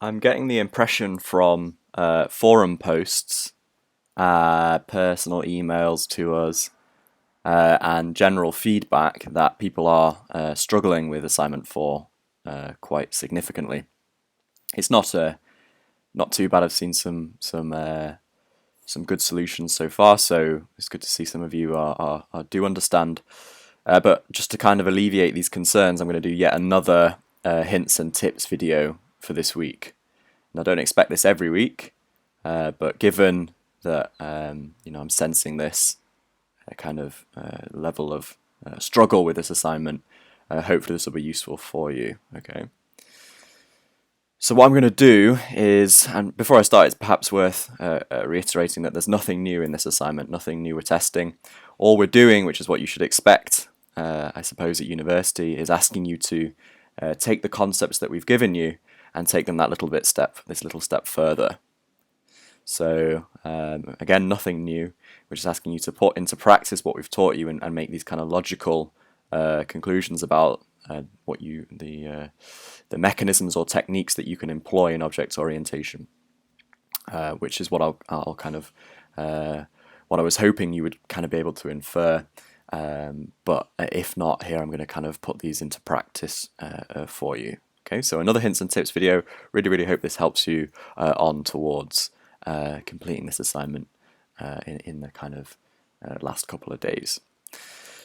I'm getting the impression from forum posts, personal emails to us, and general feedback that people are struggling with assignment 4 quite significantly. It's not too bad. I've seen some good solutions so far, so it's good to see some of you do understand. But just to kind of alleviate these concerns, I'm going to do yet another hints and tips video for this week. And I don't expect this every week, but given that I'm sensing this kind of level of struggle with this assignment, hopefully this will be useful for you. Okay. So what I'm going to do is, and before I start, it's perhaps worth reiterating that there's nothing new in this assignment, nothing new we're testing. All we're doing, which is what you should expect, I suppose, at university, is asking you to take the concepts that we've given you and take them this little step further. So again, nothing new. We're just asking you to put into practice what we've taught you and make these kind of logical conclusions about the mechanisms or techniques that you can employ in object orientation, which is what I'll kind of what I was hoping you would kind of be able to infer. But if not, here I'm going to kind of put these into practice for you. Okay, so another hints and tips video. Really hope this helps you on towards completing this assignment in the kind of last couple of days.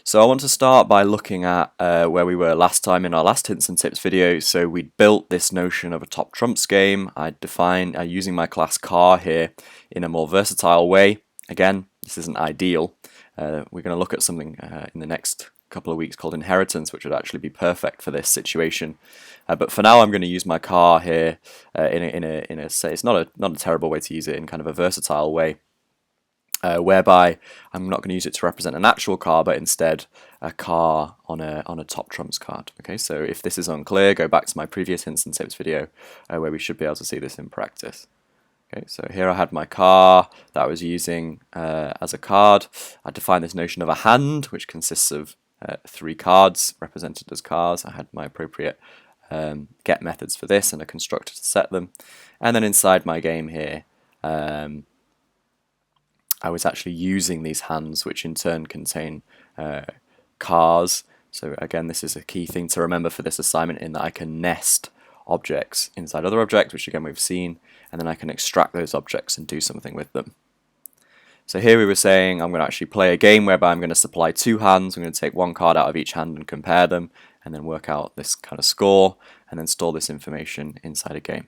So I want to start by looking at where we were last time in our last hints and tips video. So we built this notion of a top trumps game. I defined using my class car here in a more versatile way. Again, this isn't ideal. We're going to look at something in the next couple of weeks called inheritance, which would actually be perfect for this situation. But for now, I'm going to use my car here in a say it's not a terrible way to use it, in kind of a versatile way. Whereby I'm not going to use it to represent an actual car, but instead a car on a top trumps card. Okay, so if this is unclear, go back to my previous hints and tips video where we should be able to see this in practice. Okay, so here I had my car that I was using as a card. I defined this notion of a hand, which consists of 3 cards represented as cars. I had my appropriate get methods for this and a constructor to set them. And then inside my game here, I was actually using these hands, which in turn contain cars. So again, this is a key thing to remember for this assignment, in that I can nest objects inside other objects, which again we've seen, and then I can extract those objects and do something with them. So here we were saying I'm going to actually play a game whereby I'm going to supply 2 hands. I'm going to take 1 card out of each hand and compare them, and then work out this kind of score, and then store this information inside a game.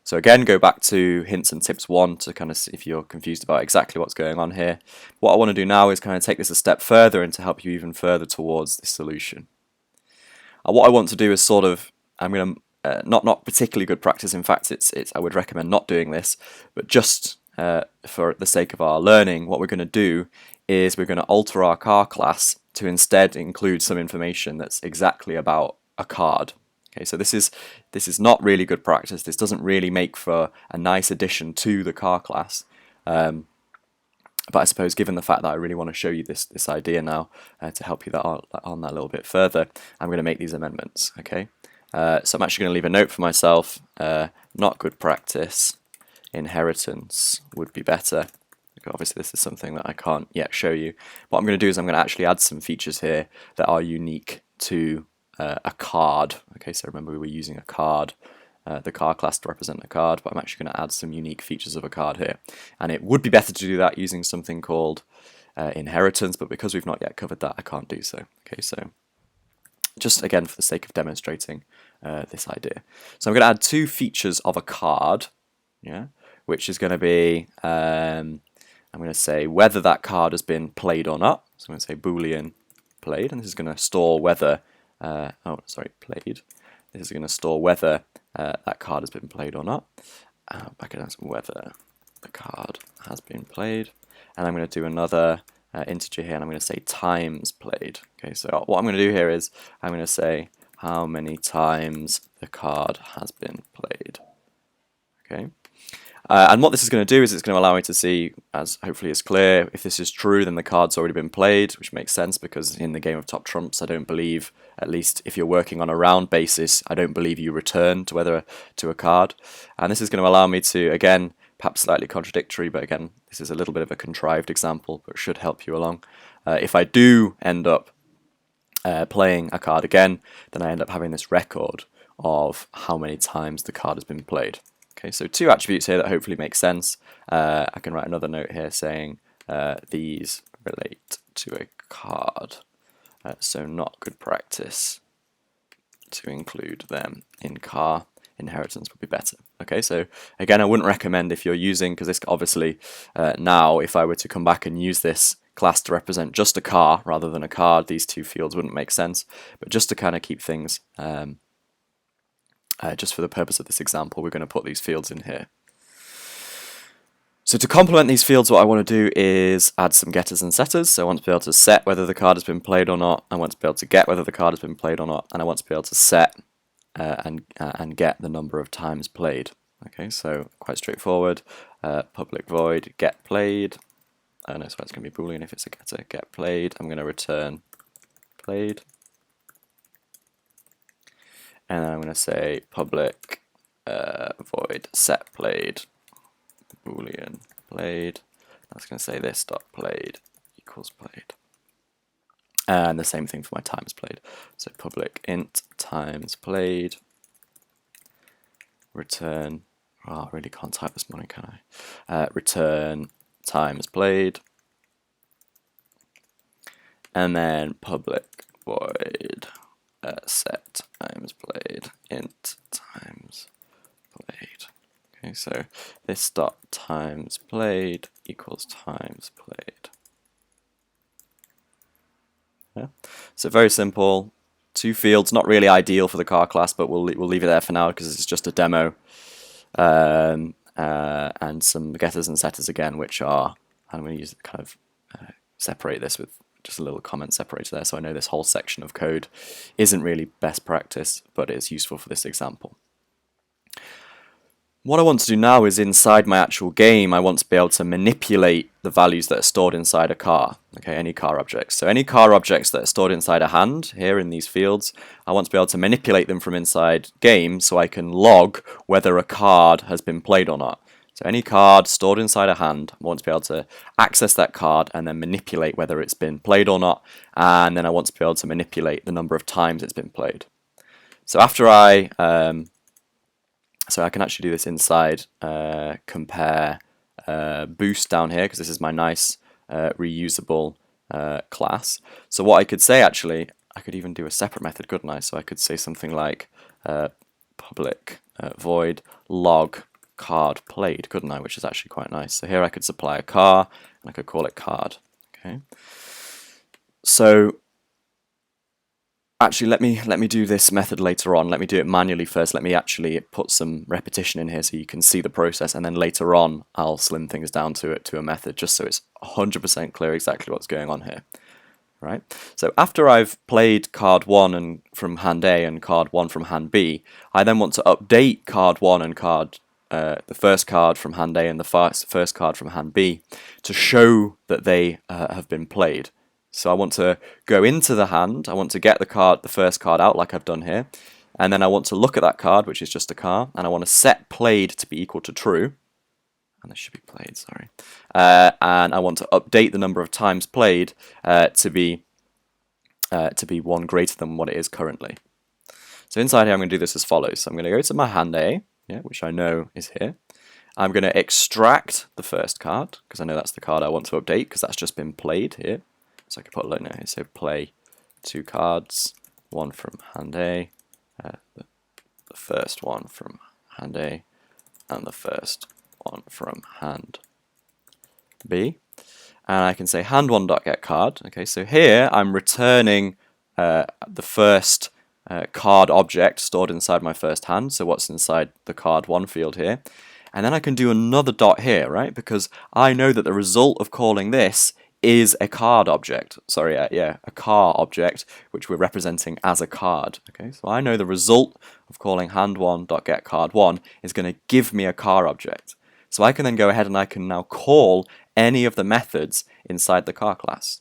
So again, go back to hints and tips 1 to kind of see if you're confused about exactly what's going on here. What I want to do now is kind of take this a step further and to help you even further towards this solution. What I want to do is sort of, I'm going to, not particularly good practice, in fact I would recommend not doing this, but just for the sake of our learning, what we're going to do is we're going to alter our car class to instead include some information that's exactly about a card. Okay, so this is not really good practice. This doesn't really make for a nice addition to the car class. But I suppose, given the fact that I really want to show you this idea now to help you on that a little bit further, I'm going to make these amendments. Okay, so I'm actually going to leave a note for myself. Not good practice. Inheritance would be better. Okay, obviously, this is something that I can't yet show you. What I'm going to do is I'm going to actually add some features here that are unique to a card. Okay, so remember we were using a card, the car class to represent a card, but I'm actually going to add some unique features of a card here. And it would be better to do that using something called inheritance, but because we've not yet covered that, I can't do so. Okay, so just again for the sake of demonstrating this idea. So I'm going to add 2 features of a card, yeah, which is going to be, I'm going to say whether that card has been played or not. So I'm going to say Boolean played, and this is going to store whether played. This is going to store whether that card has been played or not. Back in whether the card has been played, and I'm going to do another integer here, and I'm going to say times played. Okay, so what I'm going to do here is I'm going to say how many times the card has been played. Okay, And what this is going to do is it's going to allow me to see, as hopefully is clear, if this is true, then the card's already been played, which makes sense because in the game of top trumps, I don't believe, at least if you're working on a round basis, I don't believe you return to a card. And this is going to allow me to, again, perhaps slightly contradictory, but again, this is a little bit of a contrived example, but should help you along. If I do end up playing a card again, then I end up having this record of how many times the card has been played. Okay, so two attributes here that hopefully make sense. I can write another note here saying these relate to a card, so not good practice to include them in car. Inheritance would be better. Okay, so again, I wouldn't recommend if you're using, because this obviously now, if I were to come back and use this class to represent just a car rather than a card, these two fields wouldn't make sense. But just to kind of keep things just for the purpose of this example, we're going to put these fields in here. So to complement these fields, what I want to do is add some getters and setters. So I want to be able to set whether the card has been played or not. I want to be able to get whether the card has been played or not. And I want to be able to set and get the number of times played. Okay, so quite straightforward. Public void get played. No, so it's going to be Boolean if it's a getter. Get played. I'm going to return played. And then I'm going to say public void set played boolean played. That's going to say this dot played equals played. And the same thing for my times played. So public int times played return. Oh, I really can't type this morning, can I? Return times played. And then public void set times played int times played. Okay, so this dot times played equals times played. Yeah. So very simple. Two fields, not really ideal for the car class, but we'll leave it there for now because it's just a demo. And some getters and setters again, which are, I'm going to use kind of separate this with just a little comment separator there, so I know this whole section of code isn't really best practice, but it's useful for this example. What I want to do now is inside my actual game, I want to be able to manipulate the values that are stored inside a car, okay, any car objects. So any car objects that are stored inside a hand, here in these fields, I want to be able to manipulate them from inside game so I can log whether a card has been played or not. So any card stored inside a hand, I want to be able to access that card and then manipulate whether it's been played or not, and then I want to be able to manipulate the number of times it's been played. So after so I can actually do this inside compare boost down here, because this is my nice reusable class. So what I could say actually, I could even do a separate method, couldn't I? So I could say something like public void log card played, couldn't I? Which is actually quite nice. So here I could supply a car and I could call it card. Okay. So actually let me do this method later on. Let me do it manually first. Let me actually put some repetition in here so you can see the process, and then later on I'll slim things down to a method just so it's 100% clear exactly what's going on here. Right. So after I've played card 1 and from hand A and card 1 from hand B, I then want to update card 1 and the first card from hand A and the first card from hand B to show that they have been played. So I want to go into the hand, I want to get the first card out like I've done here, and then I want to look at that card, which is just a car, and I want to set played to be equal to true, and this should be played, sorry, and I want to update the number of times played to be 1 greater than what it is currently. So inside here I'm going to do this as follows. So I'm going to go to my hand A, which I know is here. I'm going to extract the first card, because I know that's the card I want to update, because that's just been played here. So I could put a note here, so play 2 cards, 1 from hand A, the first one from hand A, and the first one from hand B. And I can say hand1.getCard. Okay, so here I'm returning the first card object stored inside my first hand, so what's inside the card 1 field here. And then I can do another dot here, right? Because I know that the result of calling this is a card object. Sorry, a car object, which we're representing as a card. Okay, so I know the result of calling hand1.getCard1 is going to give me a car object. So I can then go ahead and I can now call any of the methods inside the car class.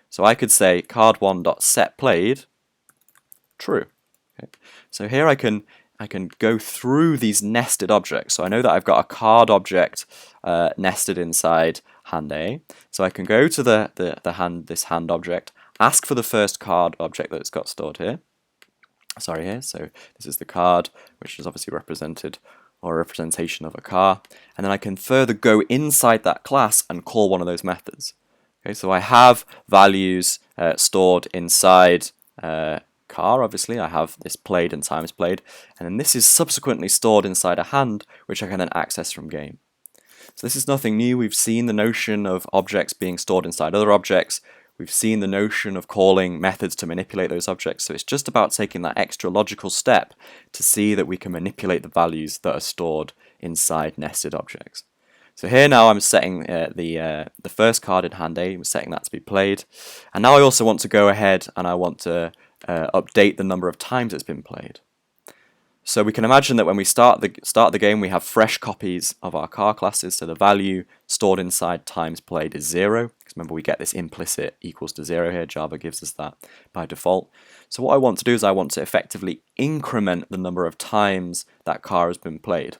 So I could say card1.setPlayed true. Okay. So here I can go through these nested objects. So I know that I've got a card object nested inside hand A. So I can go to this hand object, ask for the first card object that's got stored here. Sorry, here. So this is the card, which is obviously represented or a representation of a car. And then I can further go inside that class and call one of those methods. Okay, so I have values stored inside car, obviously. I have this played and times played, and then this is subsequently stored inside a hand, which I can then access from game. So this is nothing new. We've seen the notion of objects being stored inside other objects. We've seen the notion of calling methods to manipulate those objects. So it's just about taking that extra logical step to see that we can manipulate the values that are stored inside nested objects. So here now I'm setting the first card in hand A, I'm setting that to be played. And now I also want to go ahead and I want to update the number of times it's been played. So we can imagine that when we start the game, we have fresh copies of our car classes. So the value stored inside times played is 0. Because remember, we get this implicit equals to 0 here. Java gives us that by default. So what I want to do is I want to effectively increment the number of times that car has been played.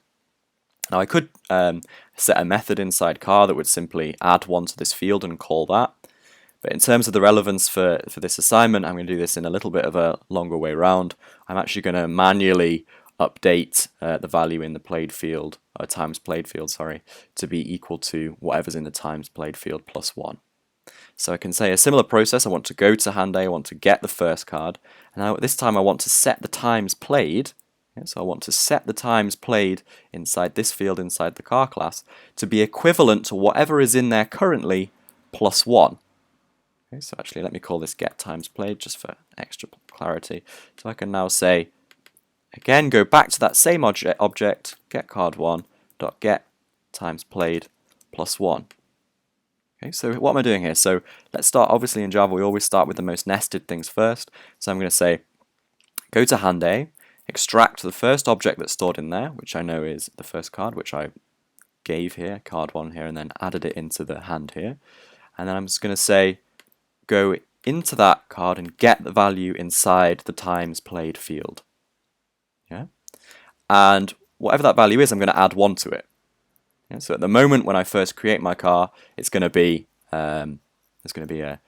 Now I could set a method inside car that would simply add 1 to this field and call that. But in terms of the relevance for this assignment, I'm going to do this in a little bit of a longer way round. I'm actually going to manually update the value in the played field, times played field, sorry, to be equal to whatever's in the times played field plus 1. So I can say a similar process. I want to go to hand A, I want to get the first card, and now this time I want to set the times played. So I want to set the times played inside this field inside the car class to be equivalent to whatever is in there currently plus 1. Okay, so actually let me call this get times played just for extra clarity. So I can now say, again, go back to that same object get card1 dot get times played plus 1. Okay, so what am I doing here? So let's start, obviously in Java we always start with the most nested things first. So I'm going to say go to hand A, extract the first object that's stored in there, which I know is the first card, which I gave here, card1 here, and then added it into the hand here. And then I'm just going to say go into that card and get the value inside the times played field. Yeah, and whatever that value is, I'm going to add 1 to it. Yeah? So at the moment when I first create my car, it's going to be there's going to be a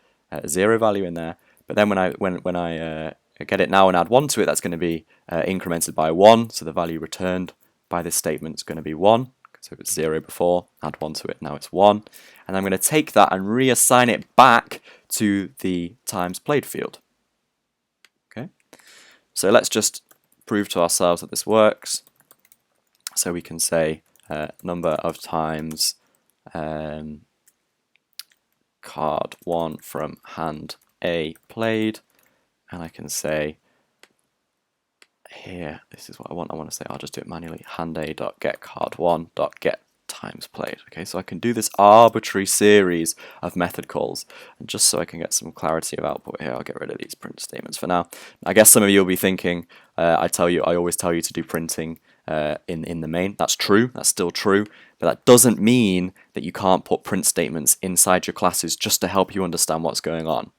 0 value in there. But then when I get it now and add 1 to it, that's going to be incremented by 1. So the value returned by this statement is going to be 1. So it was 0 before, add 1 to it, now it's 1. And I'm going to take that and reassign it back to the times played field. Okay, so let's just prove to ourselves that this works. So we can say number of times card 1 from hand A played, and I can say here, this is what I want to say, I'll just do it manually, hand A dot get card 1 dot get times played. Okay, so I can do this arbitrary series of method calls, and just so I can get some clarity of output here, I'll get rid of these print statements for now. I guess some of you will be thinking, I always tell you to do printing in the main. That's true, that's still true, but that doesn't mean that you can't put print statements inside your classes just to help you understand what's going on.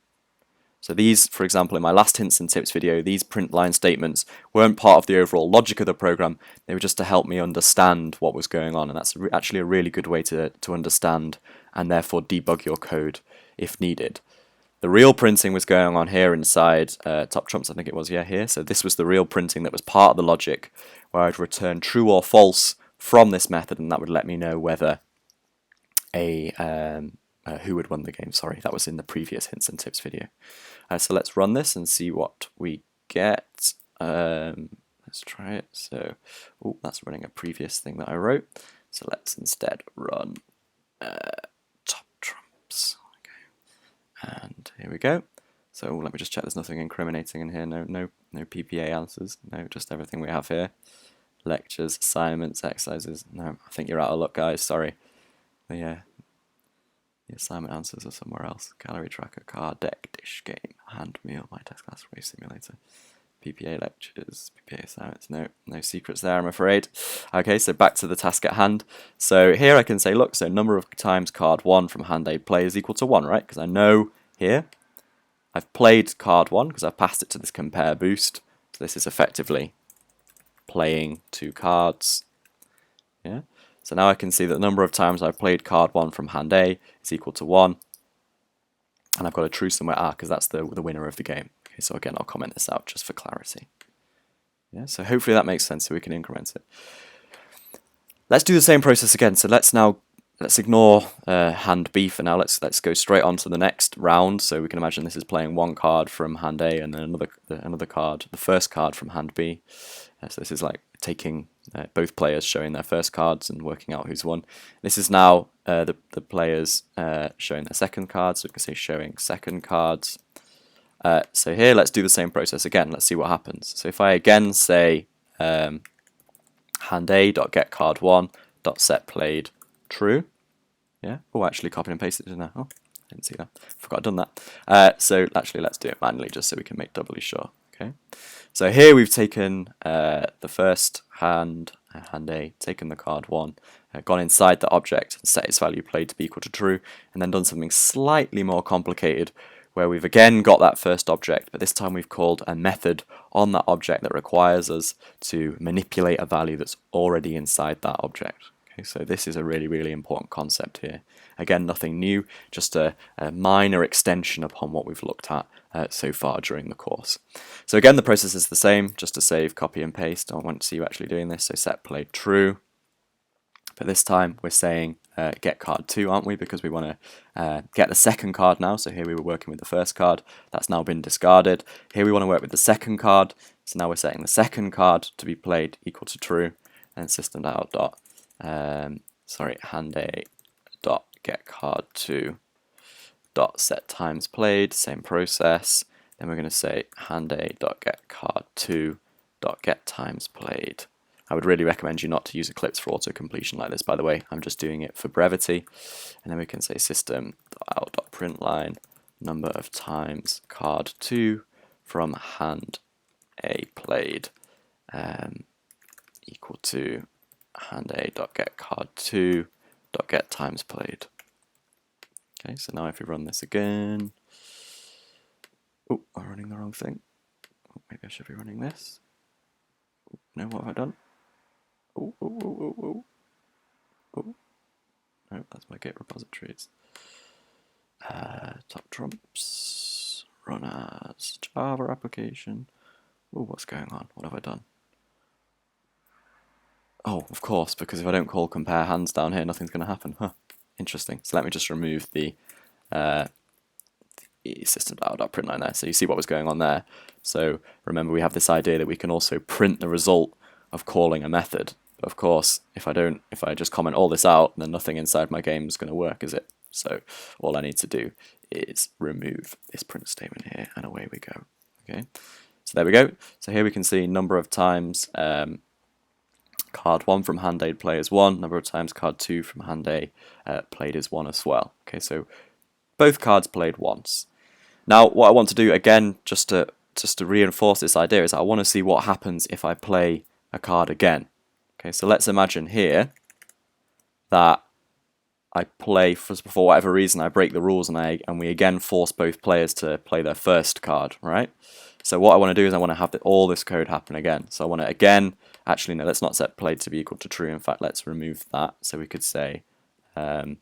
So these, for example, in my last hints and tips video, these print line statements weren't part of the overall logic of the program. They were just to help me understand what was going on, and that's actually a really good way to understand and therefore debug your code if needed. The real printing was going on here inside top trumps, I think it was, yeah, here. So this was the real printing that was part of the logic, where I'd return true or false from this method, and that would let me know whether who had won the game. Sorry, that was in the previous hints and tips video. So let's run this and see what we get. Let's try it. So, oh, that's running a previous thing that I wrote. So let's instead run top trumps. Okay. And here we go. So let me just check there's nothing incriminating in here. No PPA answers. No, just everything we have here. Lectures, assignments, exercises. No, I think you're out of luck, guys. Sorry. But yeah. The assignment answers are somewhere else. Gallery tracker, car, deck, dish, game, hand, meal, my test class, race simulator. PPA lectures, PPA science, no secrets there, I'm afraid. Okay, so back to the task at hand. So here I can say, look, so number of times card 1 from hand A play is equal to 1, right? Because I know here I've played card 1 because I've passed it to this compare boost. So this is effectively playing 2 cards. Yeah. So now I can see that the number of times I've played card 1 from hand A is equal to 1. And I've got a true somewhere R because that's the winner of the game. Okay, so again, I'll comment this out just for clarity. Yeah, so hopefully that makes sense so we can increment it. Let's do the same process again. So let's ignore hand B for now. Let's go straight on to the next round. So we can imagine this is playing one card from hand A and then another card, the first card from hand B. So this is like taking both players showing their first cards and working out who's won. This is now the players showing their second cards. So we can say showing second cards. So here, let's do the same process again. Let's see what happens. So if I again say hand A dot get card 1 dot set played true. Yeah. Oh, actually copied and pasted it in there. Oh, I didn't see that. Forgot I'd done that. So actually, let's do it manually just so we can make doubly sure. Okay. So here we've taken the first hand A, taken the card 1, gone inside the object and set its value played to be equal to true, and then done something slightly more complicated where we've again got that first object, but this time we've called a method on that object that requires us to manipulate a value that's already inside that object. Okay, so this is a really, really important concept here. Again, nothing new, just a minor extension upon what we've looked at so far during the course. So again, the process is the same, just to save, copy and paste. I want to see you actually doing this, so set played true. But this time we're saying get card 2, aren't we? Because we want to get the second card now. So here we were working with the first card. That's now been discarded. Here we want to work with the second card. So now we're setting the second card to be played equal to true. And system.out dot, hand A dot get card 2 dot set times played. Same process. Then we're going to say hand A dot get card 2 dot get times played. I would really recommend you not to use Eclipse for auto completion like this, by the way. I'm just doing it for brevity. And then we can say system.out.println number of times card 2 from hand A played equal to hand A dot get card 2 dot get times played. Okay, so now if we run this again, oh, I'm running the wrong thing. Oh, maybe I should be running this. Oh, no, what have I done? Oh, oh, oh, oh, oh. Oh. No, that's my Git repositories. Top trumps, run as Java application. Oh, what's going on? What have I done? Oh, of course, because if I don't call compare hands down here, nothing's going to happen. Huh. Interesting. So let me just remove the system.out.println there. So you see what was going on there. So remember, we have this idea that we can also print the result of calling a method. But of course, if I just comment all this out, then nothing inside my game is going to work, is it? So all I need to do is remove this print statement here, and away we go. Okay. So there we go. So here we can see number of times card 1 from hand A play is 1, number of times card 2 from hand A played is 1 as well. Okay, so both cards played once. Now what I want to do again, just to reinforce this idea, is I want to see what happens if I play a card again. Okay, so let's imagine here that I play, for whatever reason, I break the rules and we again force both players to play their first card, right? So what I want to do is I want to have all this code happen again. So I want to again, actually no, let's not set played to be equal to true. In fact, let's remove that. So we could say, we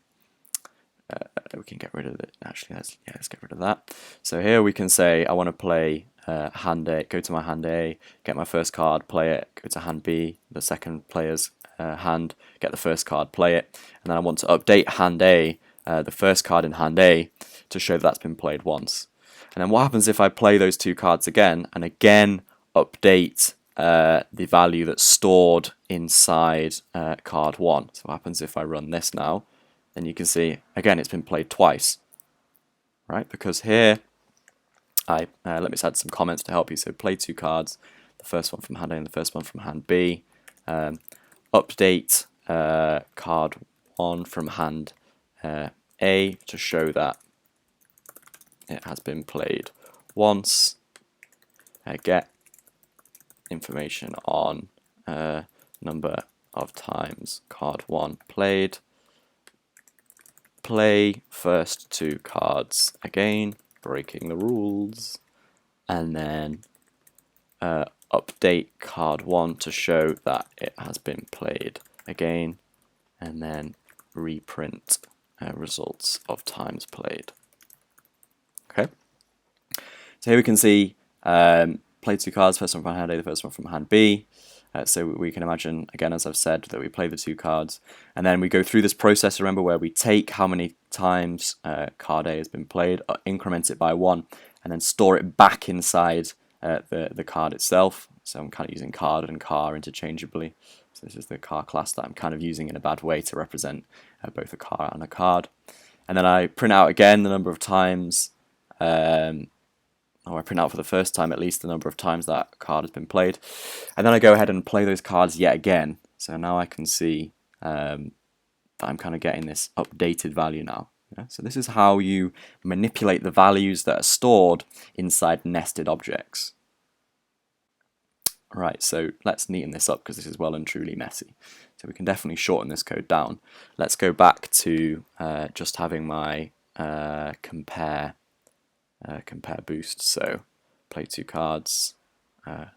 can get rid of it. Actually, let's get rid of that. So here we can say I want to play hand A, go to my hand A, get my first card, play it, go to hand B, the second player's hand, get the first card, play it, and then I want to update hand A, the first card in hand A, to show that that's been played once. And then what happens if I play those two cards again and again update the value that's stored inside card 1? So what happens if I run this now? Then you can see, again, it's been played twice, right? Because here, let me just add some comments to help you. So play 2 cards, the first one from hand A and the first one from hand B. Update card 1 from hand A to show that it has been played once. Get information on number of times card 1 played. Play first 2 cards again, breaking the rules, and then update card 1 to show that it has been played again, and then reprint results of times played. Okay, so here we can see play 2 cards, first one from hand A, the first one from hand B. So we can imagine, again, as I've said, that we play the 2 cards, and then we go through this process, remember, where we take how many times card A has been played, increment it by 1, and then store it back inside the card itself. So I'm kind of using card and car interchangeably. So this is the car class that I'm kind of using in a bad way to represent both a car and a card. And then I print out again the number of times, or I print out for the first time at least the number of times that card has been played. And then I go ahead and play those cards yet again. So now I can see that I'm kind of getting this updated value now. Yeah? So this is how you manipulate the values that are stored inside nested objects. Right, so let's neaten this up because this is well and truly messy. So we can definitely shorten this code down. Let's go back to just having my compare boost. So play 2 cards. Let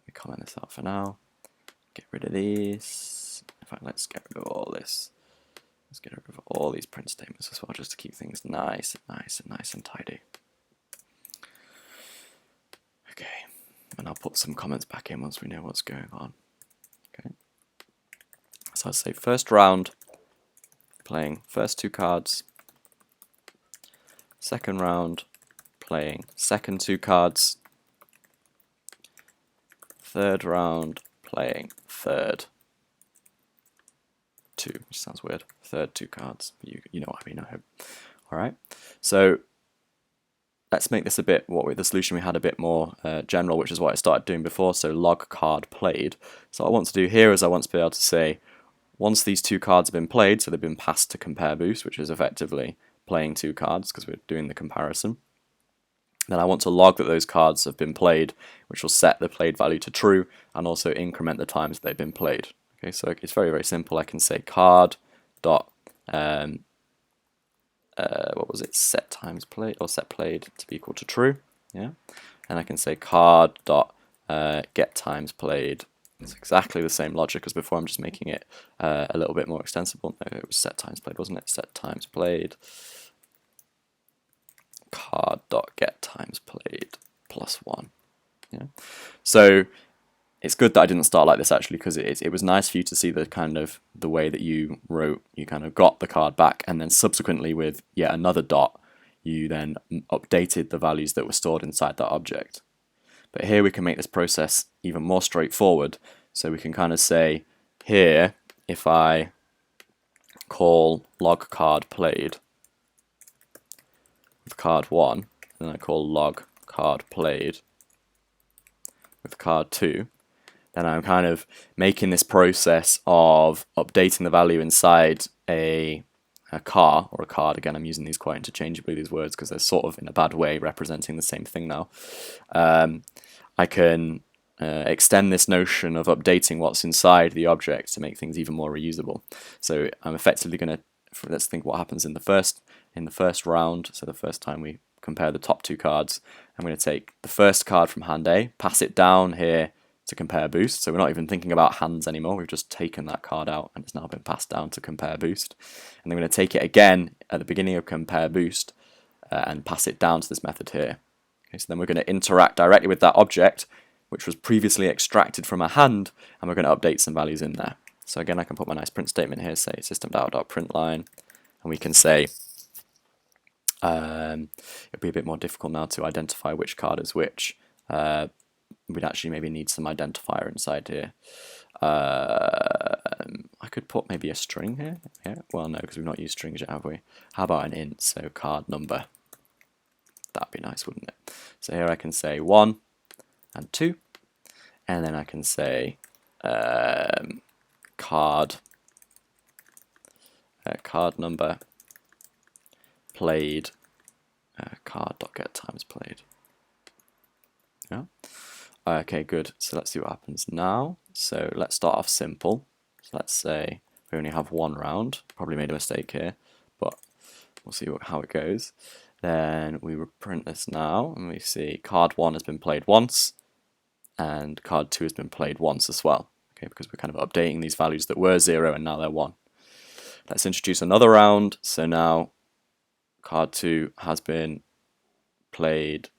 me comment this out for now. Get rid of these. In fact, let's get rid of all this. Let's get rid of all these print statements as well, just to keep things nice and tidy. Okay, and I'll put some comments back in once we know what's going on. Okay, so I'd say first round, playing first 2 cards. Second round, playing second 2 cards. Third round, playing third 2, which sounds weird. Third 2 cards, you know what I mean, I hope. Alright, so let's make this a bit, the solution we had a bit more general, which is what I started doing before, so log card played. So what I want to do here is I want to be able to say, once these 2 cards have been played, so they've been passed to compare boost, which is effectively playing 2 cards because we're doing the comparison, then I want to log that those cards have been played, which will set the played value to true and also increment the times they've been played. Okay, so it's very, very simple. I can say card dot what was it, set times played, or set played to be equal to true, yeah, and I can say card dot get times played. It's exactly the same logic as before. I'm just making it a little bit more extensible. No, it was set times played, wasn't it? Set times played card dot get times played plus 1. Yeah, so it's good that I didn't start like this actually, because it was nice for you to see the kind of the way that you wrote. You kind of got the card back, and then subsequently with yet another dot, you then updated the values that were stored inside that object. But here we can make this process even more straightforward. So we can kind of say here, if I call log card played with card 1, and then I call log card played with card 2, then I'm kind of making this process of updating the value inside a car or a card. Again, I'm using these quite interchangeably, these words, because they're sort of in a bad way representing the same thing now. I can extend this notion of updating what's inside the object to make things even more reusable. So I'm effectively going to, let's think what happens in the first round. So the first time we compare the top 2 cards, I'm going to take the first card from hand A, pass it down here to compare boost. So we're not even thinking about hands anymore. We've just taken that card out and it's now been passed down to compare boost. And then we're going to take it again at the beginning of compare boost and pass it down to this method here. Okay, so then we're going to interact directly with that object, which was previously extracted from a hand, and we're going to update some values in there. So again, I can put my nice print statement here, say system.out.println, and we can say it'll be a bit more difficult now to identify which card is which. We'd actually maybe need some identifier inside here. I could put maybe a string here. Yeah, well, no, because we've not used strings yet, have we? How about an int, so card number? That'd be nice, wouldn't it? So here I can say 1 and 2, and then I can say card number played card.get times played. Yeah. Okay, good. So let's see what happens now. So let's start off simple. So let's say we only have one round. Probably made a mistake here, but we'll see how it goes. Then we reprint this now, and we see card 1 has been played once, and card 2 has been played once as well. Okay, because we're kind of updating these values that were 0 and now they're 1. Let's introduce another round. So now card 2 has been played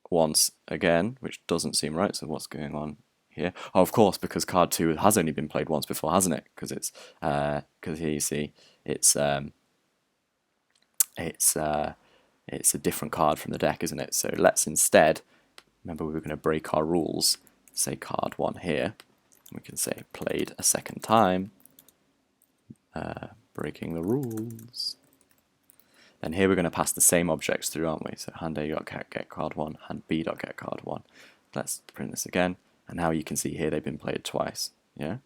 once again, which doesn't seem right. So what's going on here? Oh, of course, because card 2 has only been played once before, hasn't it? Because it's because here you see it's a different card from the deck, isn't it? So let's instead, remember we were going to break our rules, say card 1 here. We can say played a second time, breaking the rules. Then here we're going to pass the same objects through, aren't we? So hand A dot get card 1, hand B dot get card 1. Let's print this again, and now you can see here they've been played twice. Yeah?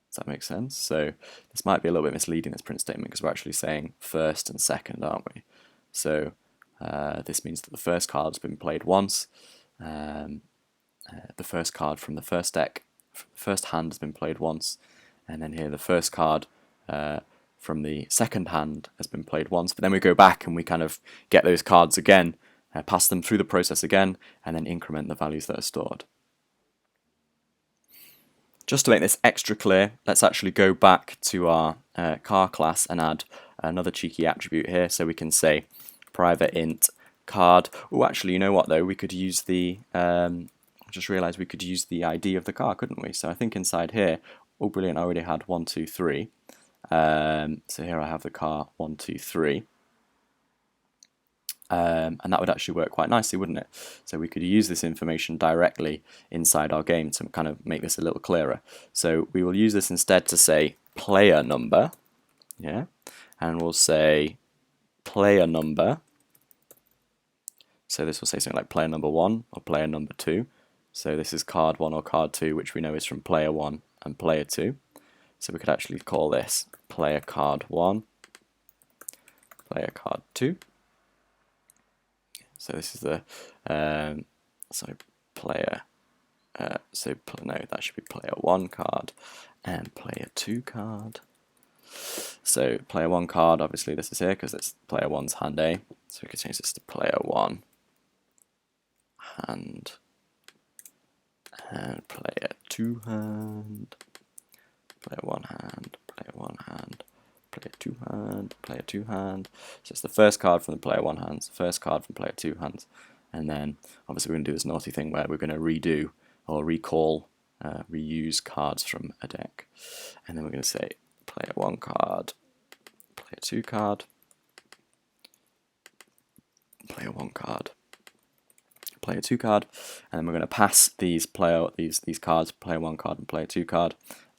Does that make sense? So this might be a little bit misleading, this print statement, because we're actually saying first and second, aren't we? So this means that the first card has been played once. The first card from the first deck, first hand has been played once, and then here the first card from the second hand has been played once, but then we go back and we kind of get those cards again, pass them through the process again, and then increment the values that are stored. Just to make this extra clear, let's actually go back to our car class and add another cheeky attribute here. So we can say private int card. Oh, actually, you know what though? We could use the, I just realized we could use the ID of the car, couldn't we? So I think inside here, oh brilliant, I already had 1, 2, 3. So here I have the car 1, 2, 3. And that would actually work quite nicely, wouldn't it? So we could use this information directly inside our game to kind of make this a little clearer. So we will use this instead to say player number, yeah, and we'll say player number. So this will say something like player number 1 or player number 2. So this is card 1 or card 2, which we know is from player 1 and player 2. So we could actually call this player card 1, player card 2. So this is the player. No, that should be player 1 card and player 2 card. So player 1 card, obviously this is here because it's player 1's hand A. So we could change this to player 1 hand and player 2 hand. Player 1 hand, player 1 hand, player 2 hand, player 2 hand. So it's the first card from the player 1 hands, the first card from player 2 hands, and then obviously we're going to do this naughty thing where we're going to redo or recall, reuse cards from a deck, and then we're going to say player 1 card, player 2 card, player 1 card, player 2 card, and then we're going to pass these cards, player 1 card and player 2 card,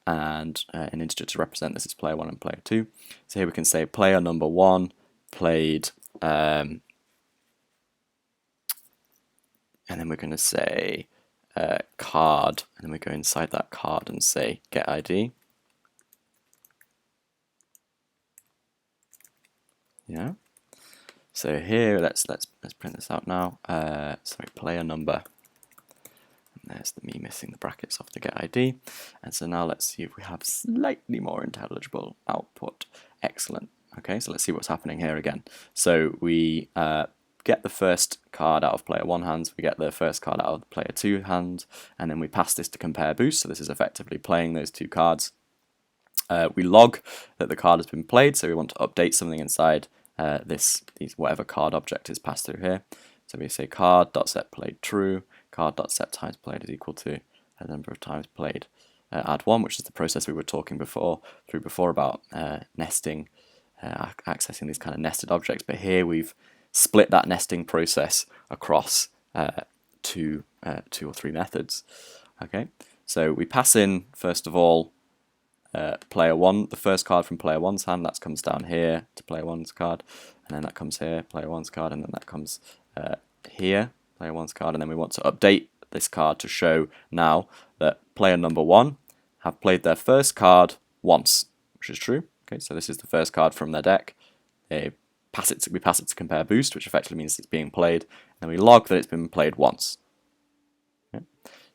and an integer to represent this is player 1 and player 2. So here we can say player number 1 played, and then we're going to say card, and then we go inside that card and say get ID. Yeah. So here let's print this out now. Sorry, player number. There's me missing the brackets off the get ID. And so now let's see if we have slightly more intelligible output. Excellent. Okay, so let's see what's happening here again. So we get the first card out of player 1 hands, we get the first card out of the player 2 hands, and then we pass this to compare boost. So this is effectively playing those 2 cards. We log that the card has been played, so we want to update something inside these whatever card object is passed through here. So we say card.set played true, card.set times played is equal to a number of times played. Add 1, which is the process we were talking before about nesting, accessing these kind of nested objects. But here we've split that nesting process across 2 or 3 methods. Okay, so we pass in first of all player 1, the first card from player 1's hand, that comes down here to player 1's card, and then that comes here, player 1's card, and then that comes here, player 1's card, and then we want to update this card to show now that player number 1 have played their first card once, which is true. Okay, so this is the first card from their deck. We pass it to compare boost, which effectively means it's being played, and we log that it's been played once. Okay.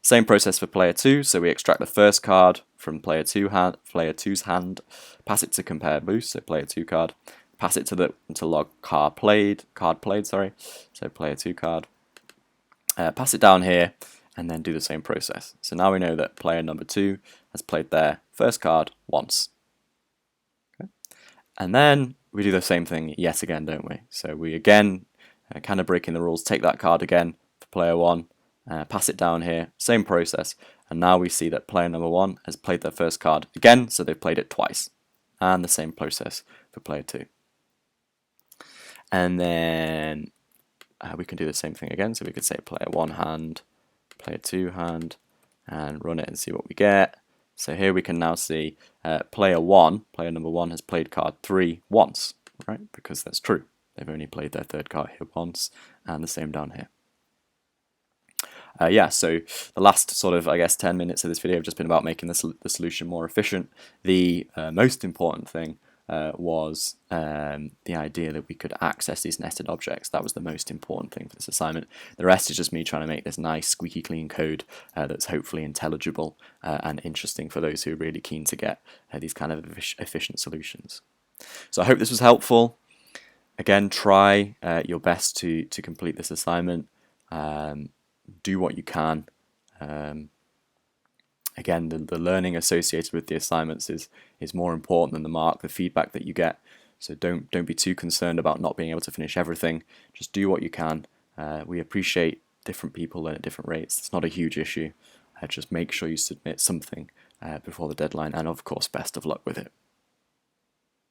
Same process for player 2, so we extract the first card from player 2's hand, pass it to compare boost, so player 2 card, pass it to log card played, sorry, so player 2 card, pass it down here, and then do the same process. So now we know that player number 2 has played their first card once. Okay. And then we do the same thing yet again, don't we? So we again, kind of breaking the rules, take that card again for player 1, pass it down here, same process, and now we see that player number 1 has played their first card again, so they've played it twice, and the same process for player 2. And then we can do the same thing again, so we could say player 1 hand, player 2 hand, and run it and see what we get. So here we can now see player number 1 has played card 3 once, right? Because that's true. They've only played their third card here once, and the same down here. Yeah, so the last sort of, I guess, 10 minutes of this video have just been about making the solution more efficient. The most important thing was the idea that we could access these nested objects. That was the most important thing for this assignment. The rest is just me trying to make this nice, squeaky clean code that's hopefully intelligible and interesting for those who are really keen to get these kind of efficient solutions. So I hope this was helpful. Again, try your best to complete this assignment. Do what you can. Again, the learning associated with the assignments is more important than the mark, the feedback that you get. So don't be too concerned about not being able to finish everything. Just do what you can. We appreciate different people learn at different rates. It's not a huge issue. Just make sure you submit something before the deadline, and of course, best of luck with it.